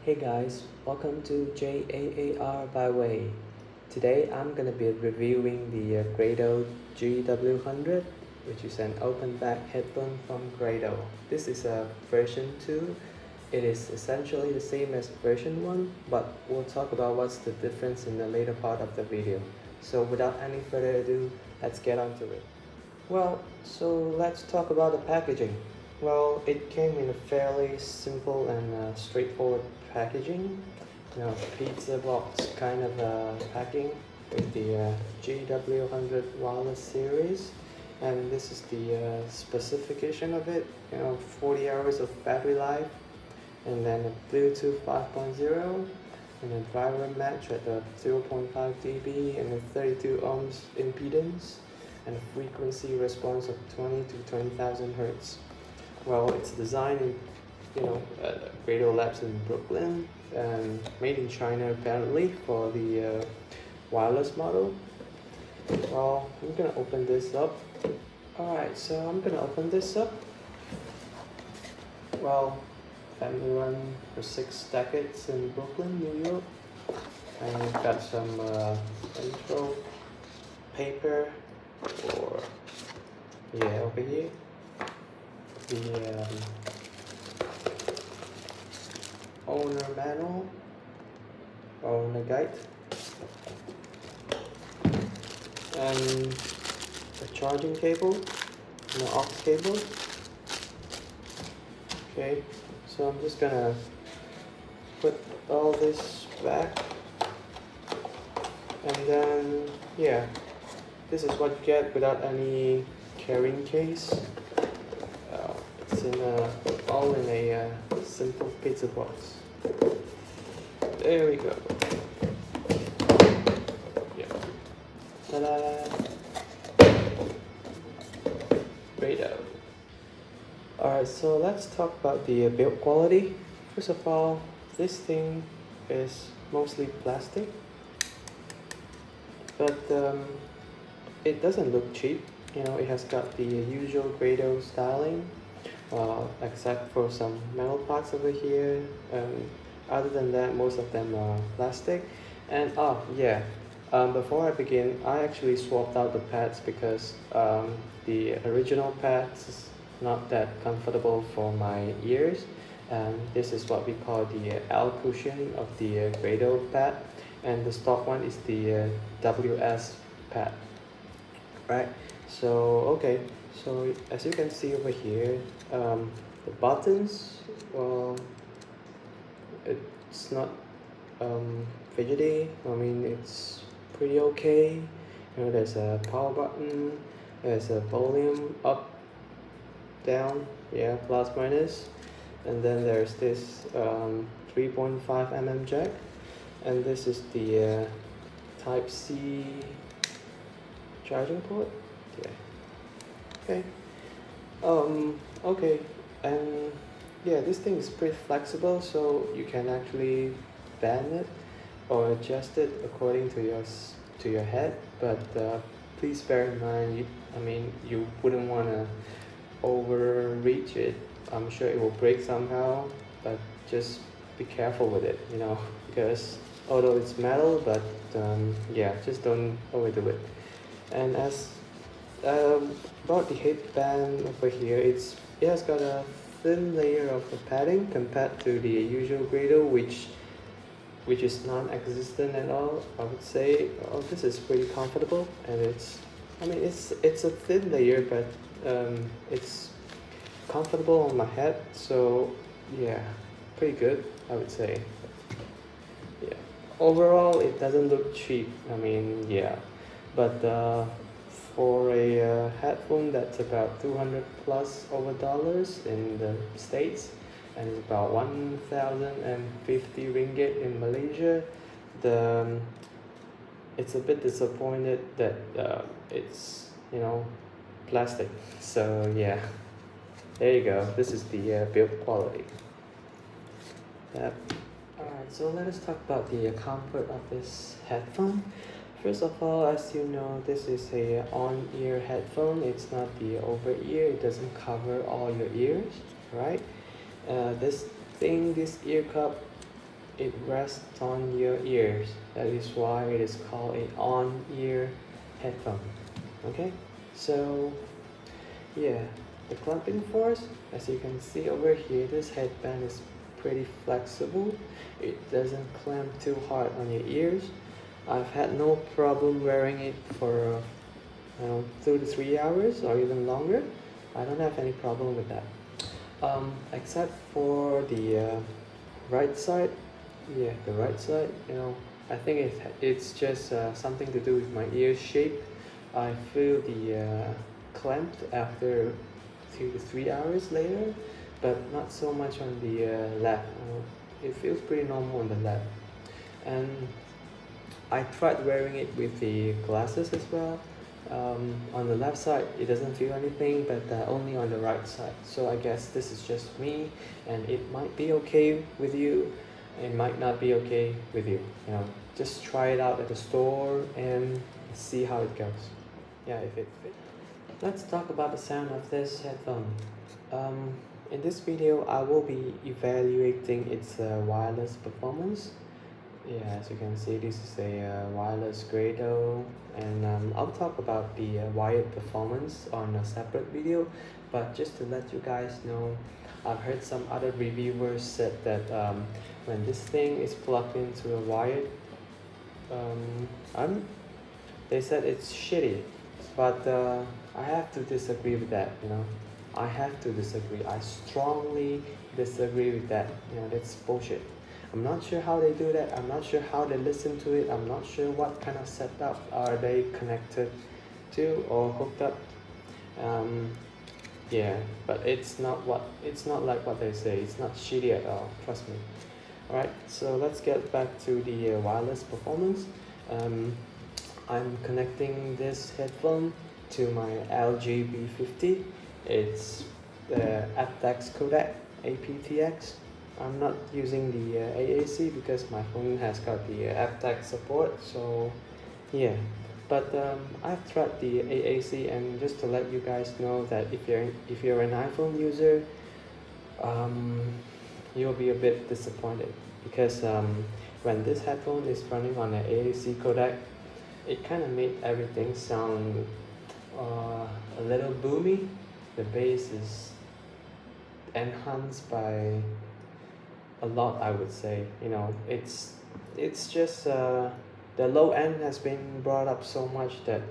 Hey guys, welcome to J.A.A.R by way. Today I'm gonna be reviewing the Grado GW100, which is an open back headphone from Grado. This is a version 2. It is essentially the same as version 1, but we'll talk about what's the difference in the later part of the video. So without any further ado, let's get on to it. Well, so let's talk about the packaging. Well, it came in a fairly simple and straightforward packaging. Pizza box kind of packing with the GW100 wireless series. And this is the specification of it. 40 hours of battery life, and then a Bluetooth 5.0, and a driver match at the 0.5 dB and a 32 ohms impedance, and a frequency response of 20 to 20,000 hertz. Well, it's designed in, Grado Labs in Brooklyn, and made in China apparently for the wireless model. Well, I'm gonna open this up. Alright, so I'm gonna open this up. Well, family run for 6 decades in Brooklyn, New York. And we've got some intro paper for, over here. The owner manual, owner guide, and a charging cable, and an aux cable. Okay, so I'm just gonna put all this back, and then this is what you get without any carrying case. It's all in a simple pizza box. There we go. Yeah. Ta-da! Grado. Alright, so let's talk about the build quality. First of all, this thing is mostly plastic, but it doesn't look cheap. It has got the usual Grado styling, except for some metal parts over here. Other than that, most of them are plastic. And before I begin, I actually swapped out the pads because the original pads is not that comfortable for my ears. And this is what we call the L cushion of the Grado pad, and the stock one is the WS pad. Right. So so as you can see over here, the buttons, well, it's not fidgety. I mean, it's pretty okay. There's a power button, there's a volume up, down, plus minus, and then there's this 3.5 mm jack, and this is the Type C charging port. Okay, and this thing is pretty flexible, so you can actually bend it or adjust it according to your head. But please bear in mind, you wouldn't want to overreach it. I'm sure it will break somehow, but just be careful with it, because although it's metal, but just don't overdo it. And as about the headband over here, it has got a thin layer of padding compared to the usual Grado, which is non-existent at all. I would say this is pretty comfortable, and it's a thin layer, but it's comfortable on my head, so pretty good, I would say. Overall, it doesn't look cheap. But for a headphone that's about 200 plus over dollars in the States, and it's about 1,050 ringgit in Malaysia, it's a bit disappointed that it's plastic. So there you go. This is the build quality. Alright, so let us talk about the comfort of this headphone. First of all, as you know, this is a on-ear headphone. It's not the over-ear. It doesn't cover all your ears, right? This ear cup it rests on your ears. That is why it is called an on-ear headphone. Okay, so yeah, the clamping force, as you can see over here, this headband is pretty flexible. It doesn't clamp too hard on your ears. I've had no problem wearing it for 2 to 3 hours or even longer. I don't have any problem with that. Except for the right side. Yeah, the right side, I think it's just something to do with my ear shape. I feel the clamped after 2 to 3 hours later, but not so much on the left. It feels pretty normal on the left. And I tried wearing it with the glasses as well. On the left side, it doesn't feel anything, but only on the right side. So I guess this is just me, and it might be okay with you. It might not be okay with you. Just try it out at the store and see how it goes. Yeah, if it fits. Let's talk about the sound of this headphone. In this video, I will be evaluating its wireless performance. Yeah, as you can see, this is a wireless Grado, and I'll talk about the wired performance on a separate video. But just to let you guys know, I've heard some other reviewers said that when this thing is plugged into a wired, they said it's shitty. But I have to disagree with that. I have to disagree. I strongly disagree with that. That's bullshit. I'm not sure how they do that. I'm not sure how they listen to it. I'm not sure what kind of setup are they connected to or hooked up. Yeah, but it's not like what they say. It's not shitty at all. Trust me. Alright, so let's get back to the wireless performance. I'm connecting this headphone to my LG B50. It's the Aptx codec, Aptx. I'm not using the AAC because my phone has got the Aptx support, so yeah. But I've tried the AAC, and just to let you guys know that if you're an iPhone user, you'll be a bit disappointed because when this headphone is running on an AAC codec, it kind of made everything sound a little boomy. The bass is enhanced by a lot, I would say. It's just the low end has been brought up so much that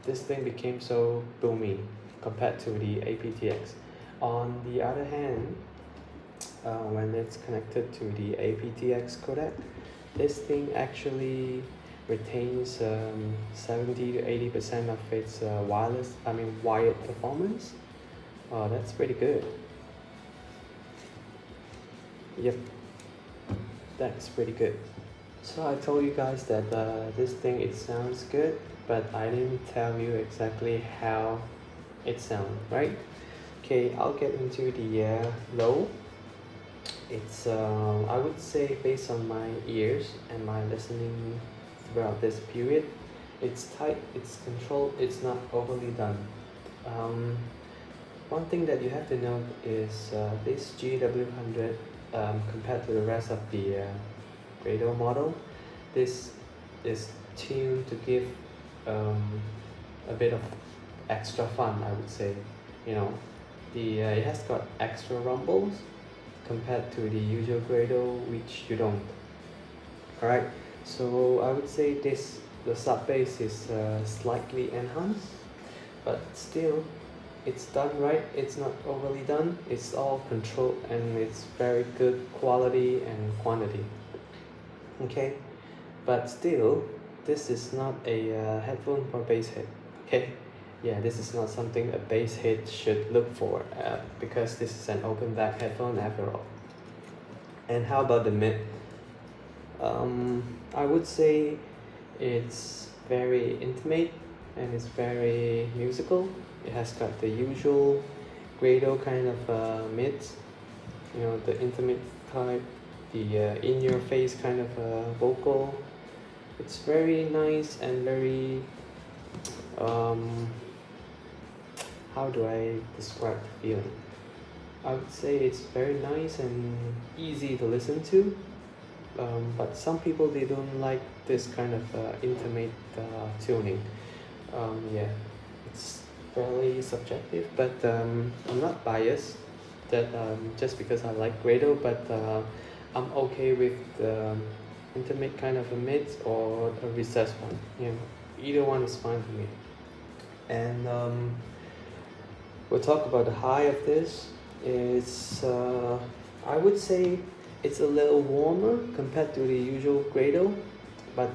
this thing became so boomy compared to the Aptx. On the other hand, when it's connected to the Aptx codec, this thing actually retains 70 to 80% of its wired performance. Oh, that's pretty good. Yep, that's pretty good. So I told you guys that this thing, it sounds good, but I didn't tell you exactly how it sounds, right? Okay, I'll get into the low. It's I would say, based on my ears and my listening throughout this period, it's tight, it's controlled, it's not overly done. One thing that you have to note is this GW100, compared to the rest of the Grado model, this is tuned to give a bit of extra fun, I would say. It has got extra rumbles compared to the usual Grado, which you don't. Alright, so I would say the sub bass is slightly enhanced, but still it's done right. It's not overly done. It's all controlled, and it's very good quality and quantity. Okay, but still, this is not a headphone for bass head. Okay, yeah, this is not something a bass head should look for because this is an open back headphone after all. And how about the mid? I would say it's very intimate and it's very musical. It has got the usual Grado kind of mids, the intimate type, the in-your-face kind of vocal. It's very nice and very, how do I describe the feeling? I would say it's very nice and easy to listen to. but some people they don't like this kind of intimate tuning. Yeah, it's fairly subjective, but I'm not biased that just because I like Grado, but I'm okay with the intimate kind of a mid or a recessed one. You know, either one is fine for me. And we'll talk about the high of this. It's I would say it's a little warmer compared to the usual Grado, but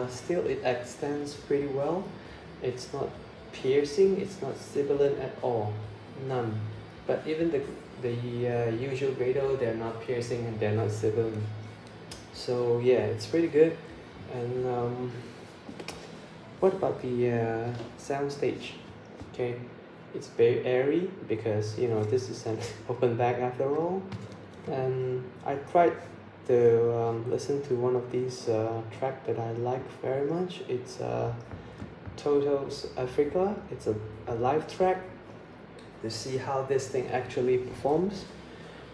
still it extends pretty well. It's not piercing, it's not sibilant at all, none. But even the usual Grado, they're not piercing and they're not sibilant. So yeah, it's pretty good. And what about the soundstage? Okay, it's very airy because you know this is an open back after all. And I tried to listen to one of these track that I like very much. It's Toto's Africa. It's a live track to see how this thing actually performs.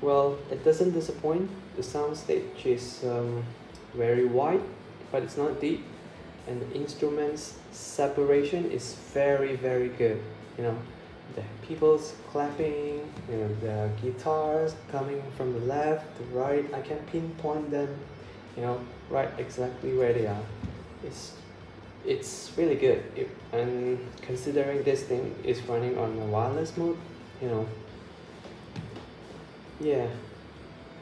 Well, it doesn't disappoint. The soundstage is very wide, but it's not deep, and the instruments separation is very good. You know, the people's clapping, you know, the guitars coming from the left, the right. I can pinpoint them, you know, right exactly where they are. It's really good. And considering this thing is running on a wireless mode, you know, yeah,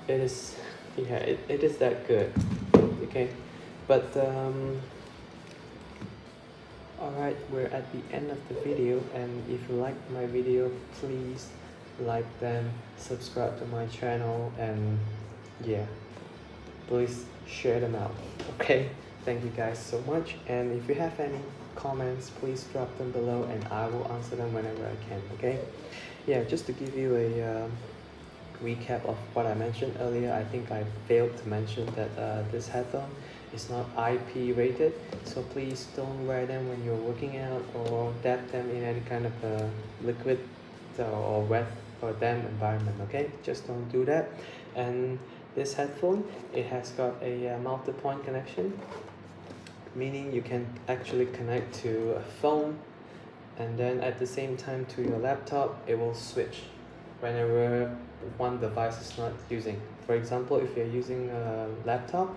it is. Yeah, it is that good. Okay, but alright, we're at the end of the video, and if you like my video, please like them, subscribe to my channel, and yeah, please share them out. Okay, thank you guys so much, and if you have any comments, please drop them below and I will answer them whenever I can. Okay, yeah, just to give you a recap of what I mentioned earlier, I think I failed to mention that this headphone is not IP rated, so please don't wear them when you're working out or dab them in any kind of liquid or wet or damp environment. Okay, just don't do that. And this headphone, it has got a multi-point connection, meaning you can actually connect to a phone and then at the same time to your laptop. It will switch whenever one device is not using. For example, if you're using a laptop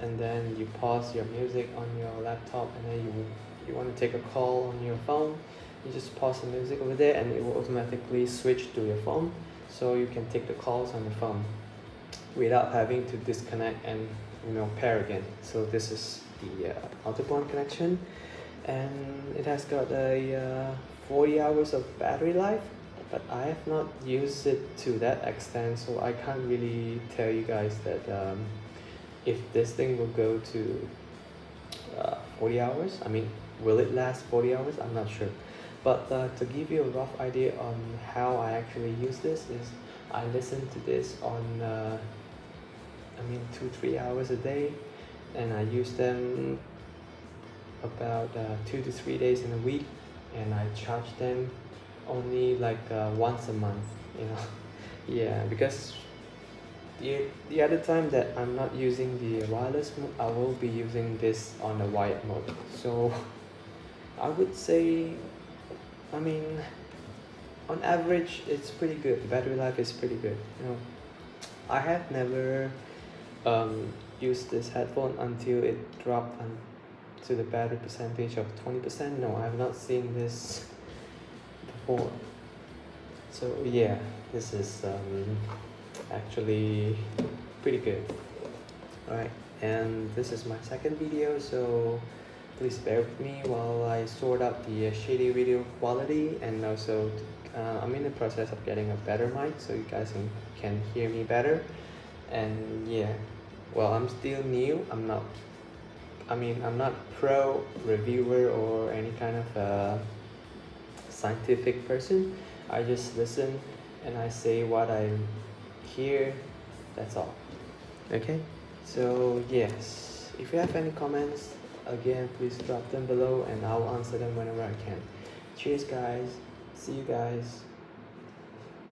and then you pause your music on your laptop and then you want to take a call on your phone, you just pause the music over there and it will automatically switch to your phone, so you can take the calls on your phone without having to disconnect and pair again. So this is the multi-point connection, and it has got a 40 hours of battery life, but I have not used it to that extent, so I can't really tell you guys that if this thing will go to 40 hours. I mean, will it last 40 hours? I'm not sure. But to give you a rough idea on how I actually use this is I listen to this on 2-3 hours a day, and I use them about 2 to 3 days in a week, and I charge them only like once a month, yeah, because the other time that I'm not using the wireless mode, I will be using this on the wired mode. So I would say, on average it's pretty good. The battery life is pretty good. I have never used this headphone until it dropped to the battery percentage of 20%. No, I have not seen this before. So yeah, this is actually pretty good. Alright, and this is my second video, so please bear with me while I sort out the shady video quality, and also I'm in the process of getting a better mic so you guys can hear me better. And yeah, well, I'm still new. I'm not pro reviewer or any kind of scientific person. I just listen and I say what I hear, that's all. Okay, so yes, if you have any comments, again, please drop them below and I'll answer them whenever I can. Cheers guys, see you guys.